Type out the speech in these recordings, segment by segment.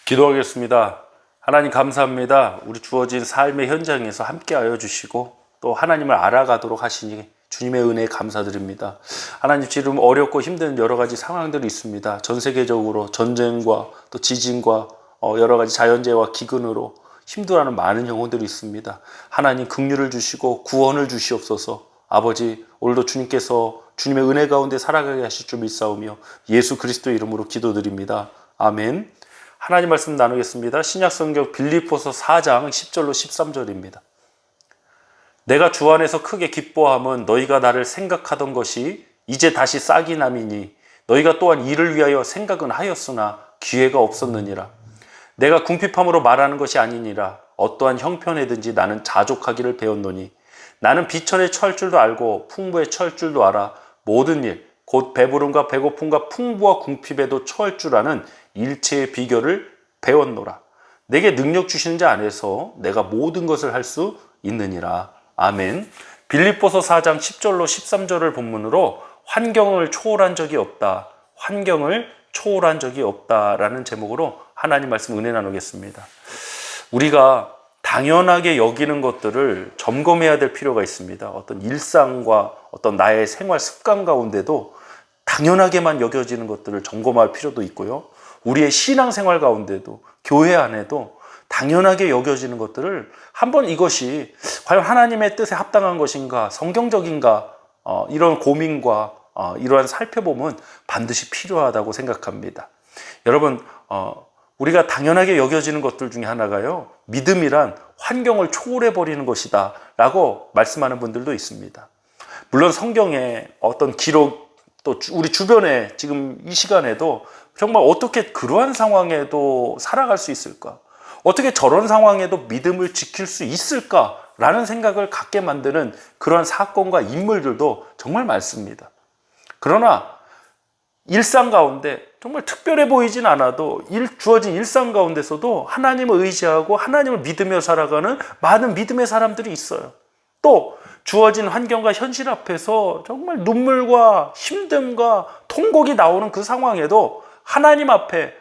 기도하겠습니다. 하나님 감사합니다. 우리 주어진 삶의 현장에서 함께하여 주시고 또 하나님을 알아가도록 하시니 주님의 은혜에 감사드립니다. 하나님, 지금 어렵고 힘든 여러 가지 상황들이 있습니다. 전 세계적으로 전쟁과 또 지진과 여러 가지 자연재해와 기근으로 힘들어하는 많은 영혼들이 있습니다. 하나님, 긍휼을 주시고 구원을 주시옵소서. 아버지, 오늘도 주님께서 주님의 은혜 가운데 살아가게 하실 줄 믿사오며 예수 그리스도의 이름으로 기도드립니다. 아멘. 하나님 말씀 나누겠습니다. 신약성경 빌립보서 4장 10절로 13절입니다. 내가 주 안에서 크게 기뻐함은 너희가 나를 생각하던 것이 이제 다시 싹이 남이니 너희가 또한 이를 위하여 생각은 하였으나 기회가 없었느니라. 내가 궁핍함으로 말하는 것이 아니니라. 어떠한 형편에든지 나는 자족하기를 배웠노니 나는 비천에 처할 줄도 알고 풍부에 처할 줄도 알아. 모든 일 곧 배부름과 배고픔과 풍부와 궁핍에도 처할 줄 아는 일체의 비결을 배웠노라. 내게 능력 주시는 자 안에서 내가 모든 것을 할 수 있느니라. 아멘. 빌립보서 4장 10절로 13절을 본문으로 환경을 초월한 적이 없다. 환경을 초월한 적이 없다라는 제목으로 하나님 말씀 은혜 나누겠습니다. 우리가 당연하게 여기는 것들을 점검해야 될 필요가 있습니다. 어떤 일상과 어떤 나의 생활 습관 가운데도 당연하게만 여겨지는 것들을 점검할 필요도 있고요. 우리의 신앙생활 가운데도 교회 안에도 당연하게 여겨지는 것들을 한번 이것이 과연 하나님의 뜻에 합당한 것인가, 성경적인가, 이런 고민과 이러한 살펴보면 반드시 필요하다고 생각합니다. 여러분, 우리가 당연하게 여겨지는 것들 중에 하나가요, 믿음이란 환경을 초월해버리는 것이다 라고 말씀하는 분들도 있습니다. 물론 성경에 어떤 기록, 또 우리 주변에 지금 이 시간에도 정말 어떻게 그러한 상황에도 살아갈 수 있을까? 어떻게 저런 상황에도 믿음을 지킬 수 있을까라는 생각을 갖게 만드는 그러한 사건과 인물들도 정말 많습니다. 그러나 일상 가운데 정말 특별해 보이진 않아도 주어진 일상 가운데서도 하나님을 의지하고 하나님을 믿으며 살아가는 많은 믿음의 사람들이 있어요. 또 주어진 환경과 현실 앞에서 정말 눈물과 힘듦과 통곡이 나오는 그 상황에도 하나님 앞에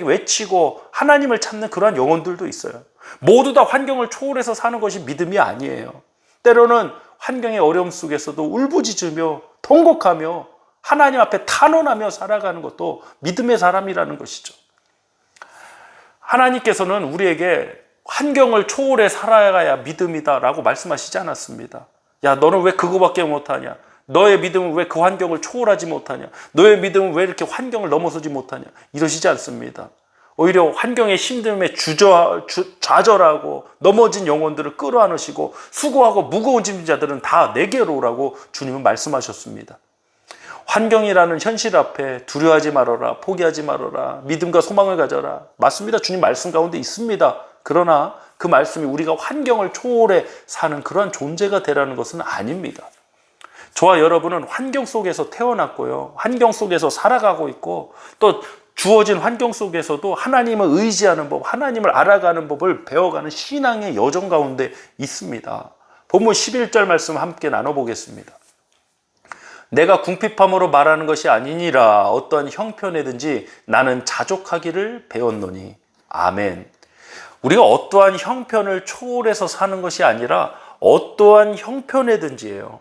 외치고 하나님을 찾는 그러한 영혼들도 있어요. 모두 다 환경을 초월해서 사는 것이 믿음이 아니에요. 때로는 환경의 어려움 속에서도 울부짖으며 통곡하며 하나님 앞에 탄원하며 살아가는 것도 믿음의 사람이라는 것이죠. 하나님께서는 우리에게 환경을 초월해 살아가야 믿음이다 라고 말씀하시지 않았습니다. 야, 너는 왜 그거밖에 못하냐? 너의 믿음은 왜 그 환경을 초월하지 못하냐? 너의 믿음은 왜 이렇게 환경을 넘어서지 못하냐? 이러시지 않습니다. 오히려 환경의 힘듦에 좌절하고 넘어진 영혼들을 끌어안으시고 수고하고 무거운 짐진 자들은 다 내게로 오라고 주님은 말씀하셨습니다. 환경이라는 현실 앞에 두려워하지 말아라, 포기하지 말아라, 믿음과 소망을 가져라. 맞습니다. 주님 말씀 가운데 있습니다. 그러나 그 말씀이 우리가 환경을 초월해 사는 그런 존재가 되라는 것은 아닙니다. 저와 여러분은 환경 속에서 태어났고요. 환경 속에서 살아가고 있고 또 주어진 환경 속에서도 하나님을 의지하는 법, 하나님을 알아가는 법을 배워가는 신앙의 여정 가운데 있습니다. 본문 11절 말씀 함께 나눠보겠습니다. 내가 궁핍함으로 말하는 것이 아니니라. 어떠한 형편에든지 나는 자족하기를 배웠노니. 아멘. 우리가 어떠한 형편을 초월해서 사는 것이 아니라 어떠한 형편에든지예요.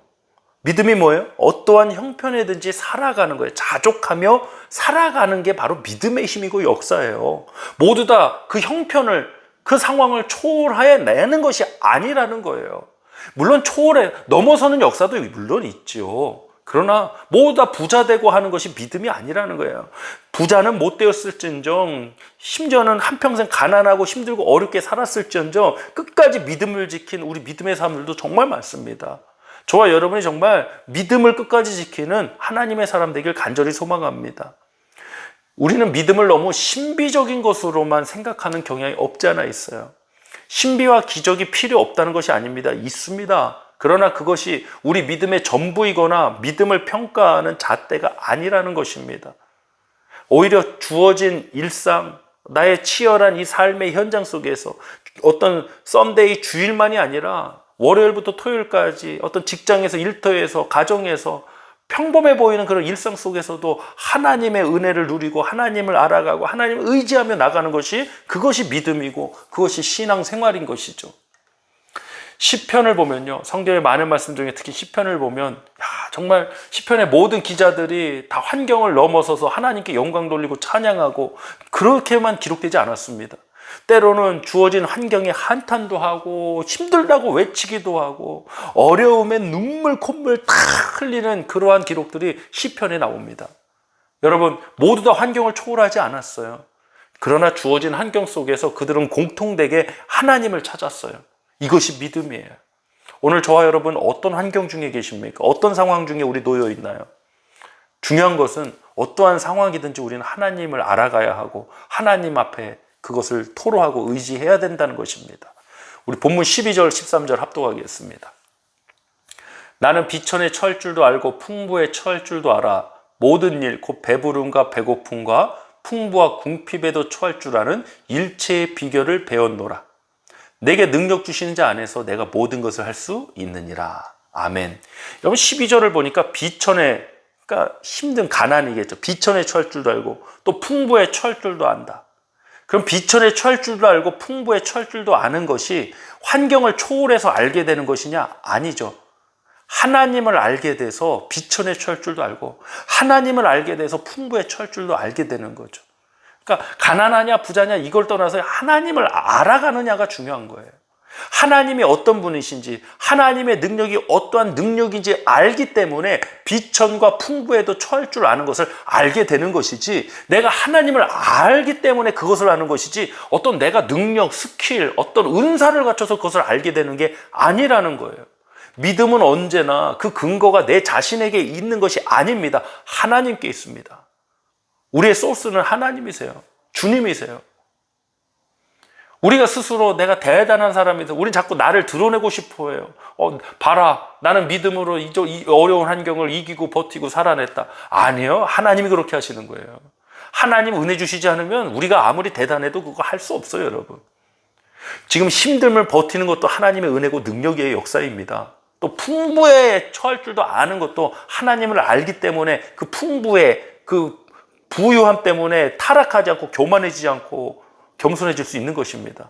믿음이 뭐예요? 어떠한 형편에든지 살아가는 거예요. 자족하며 살아가는 게 바로 믿음의 힘이고 역사예요. 모두 다 그 형편을, 그 상황을 초월해내는 것이 아니라는 거예요. 물론 넘어서는 역사도 물론 있죠. 그러나 모두 다 부자 되고 하는 것이 믿음이 아니라는 거예요. 부자는 못 되었을진정, 심지어는 한평생 가난하고 힘들고 어렵게 살았을지언정 끝까지 믿음을 지킨 우리 믿음의 사람들도 정말 많습니다. 저와 여러분이 정말 믿음을 끝까지 지키는 하나님의 사람 되길 간절히 소망합니다. 우리는 믿음을 너무 신비적인 것으로만 생각하는 경향이 없지 않아 있어요. 신비와 기적이 필요 없다는 것이 아닙니다. 있습니다. 그러나 그것이 우리 믿음의 전부이거나 믿음을 평가하는 잣대가 아니라는 것입니다. 오히려 주어진 일상, 나의 치열한 이 삶의 현장 속에서 어떤 썬데이 주일만이 아니라 월요일부터 토요일까지 어떤 직장에서, 일터에서, 가정에서 평범해 보이는 그런 일상 속에서도 하나님의 은혜를 누리고 하나님을 알아가고 하나님을 의지하며 나가는 것이, 그것이 믿음이고 그것이 신앙 생활인 것이죠. 시편을 보면요, 성경의 많은 말씀 중에 특히 시편을 보면 정말 시편의 모든 기자들이 다 환경을 넘어서서 하나님께 영광 돌리고 찬양하고 그렇게만 기록되지 않았습니다. 때로는 주어진 환경에 한탄도 하고 힘들다고 외치기도 하고 어려움에 눈물 콧물 다 흘리는 그러한 기록들이 시편에 나옵니다. 여러분, 모두 다 환경을 초월하지 않았어요. 그러나 주어진 환경 속에서 그들은 공통되게 하나님을 찾았어요. 이것이 믿음이에요. 오늘 저와 여러분 어떤 환경 중에 계십니까? 어떤 상황 중에 우리 놓여 있나요? 중요한 것은 어떠한 상황이든지 우리는 하나님을 알아가야 하고 하나님 앞에 그것을 토로하고 의지해야 된다는 것입니다. 우리 본문 12절 13절 합독하겠습니다. 나는 비천에 처할 줄도 알고 풍부에 처할 줄도 알아. 모든 일 곧 배부름과 배고픔과 풍부와 궁핍에도 처할 줄 아는 일체의 비결을 배웠노라. 내게 능력 주시는 자 안에서 내가 모든 것을 할 수 있느니라. 아멘. 여러분 12절을 보니까 비천에, 그러니까 힘든 가난이겠죠. 비천에 처할 줄도 알고 또 풍부에 처할 줄도 안다. 그럼 비천에 처할 줄도 알고 풍부에 처할 줄도 아는 것이 환경을 초월해서 알게 되는 것이냐? 아니죠. 하나님을 알게 돼서 비천에 처할 줄도 알고 하나님을 알게 돼서 풍부에 처할 줄도 알게 되는 거죠. 그러니까 가난하냐 부자냐 이걸 떠나서 하나님을 알아가느냐가 중요한 거예요. 하나님이 어떤 분이신지, 하나님의 능력이 어떠한 능력인지 알기 때문에 비천과 풍부에도 처할 줄 아는 것을 알게 되는 것이지, 내가 하나님을 알기 때문에 그것을 아는 것이지 어떤 내가 능력, 스킬, 어떤 은사를 갖춰서 그것을 알게 되는 게 아니라는 거예요. 믿음은 언제나 그 근거가 내 자신에게 있는 것이 아닙니다. 하나님께 있습니다. 우리의 소스는 하나님이세요. 주님이세요. 우리가 스스로 내가 대단한 사람이다, 우린 자꾸 나를 드러내고 싶어 해요. 봐라, 나는 믿음으로 이 어려운 환경을 이기고 버티고 살아냈다. 아니요, 하나님이 그렇게 하시는 거예요. 하나님 은혜 주시지 않으면 우리가 아무리 대단해도 그거 할 수 없어요. 여러분, 지금 힘듦을 버티는 것도 하나님의 은혜고 능력의 역사입니다. 또 풍부에 처할 줄도 아는 것도 하나님을 알기 때문에 그 풍부의 그 부유함 때문에 타락하지 않고 교만해지지 않고 겸손해질 수 있는 것입니다.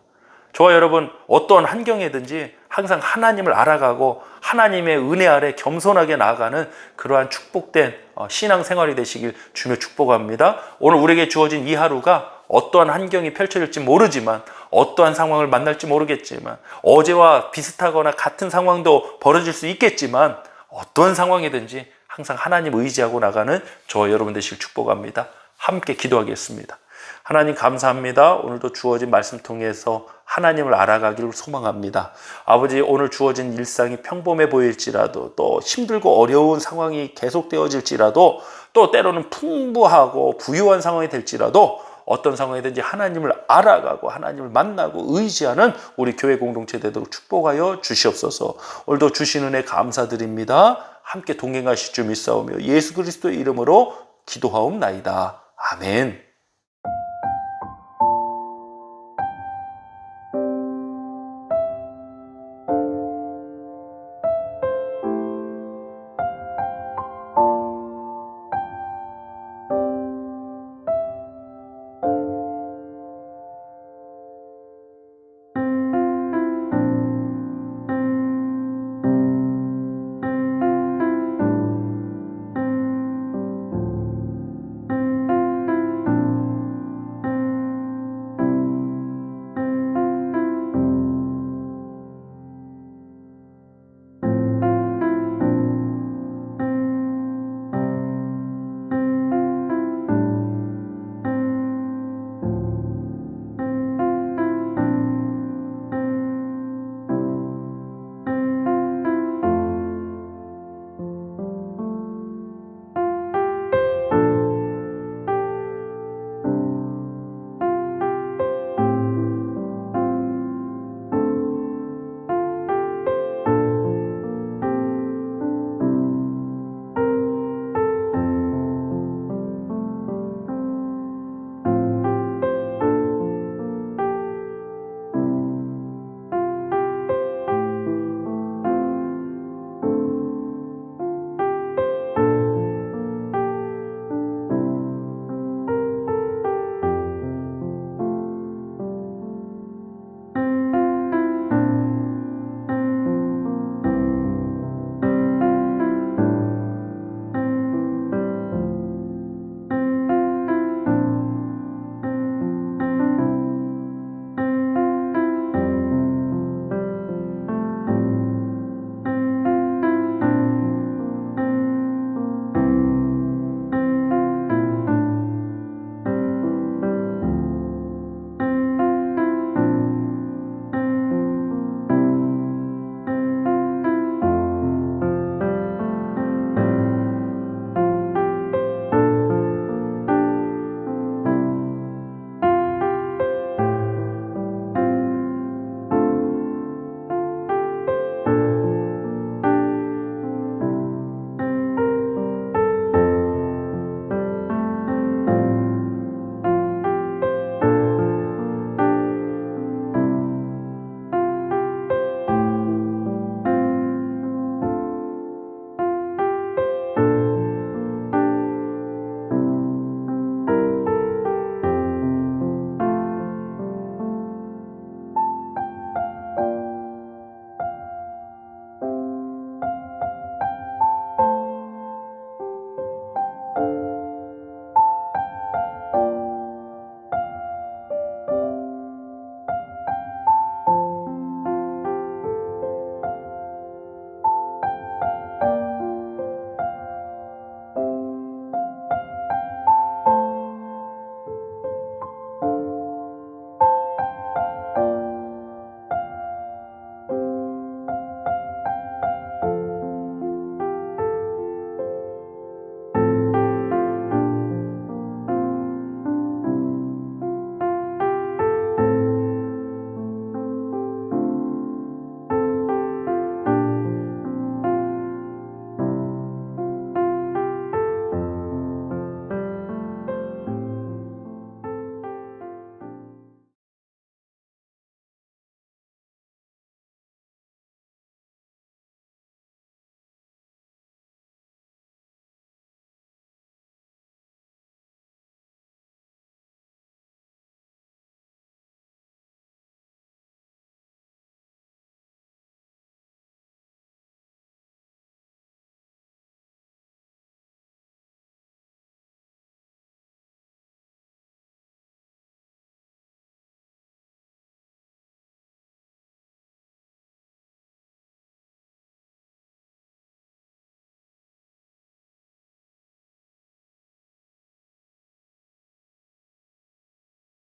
저와 여러분 어떠한 환경이든지 항상 하나님을 알아가고 하나님의 은혜 아래 겸손하게 나아가는 그러한 축복된 신앙생활이 되시길 주며 축복합니다. 오늘 우리에게 주어진 이 하루가 어떠한 환경이 펼쳐질지 모르지만, 어떠한 상황을 만날지 모르겠지만, 어제와 비슷하거나 같은 상황도 벌어질 수 있겠지만, 어떠한 상황이든지 항상 하나님 의지하고 나가는 저와 여러분 되시길 축복합니다. 함께 기도하겠습니다. 하나님 감사합니다. 오늘도 주어진 말씀 통해서 하나님을 알아가기를 소망합니다. 아버지, 오늘 주어진 일상이 평범해 보일지라도, 또 힘들고 어려운 상황이 계속되어질지라도, 또 때로는 풍부하고 부유한 상황이 될지라도 어떤 상황이든지 하나님을 알아가고 하나님을 만나고 의지하는 우리 교회 공동체 되도록 축복하여 주시옵소서. 오늘도 주신 은혜 감사드립니다. 함께 동행하실 줄 믿사오며 예수 그리스도의 이름으로 기도하옵나이다. 아멘.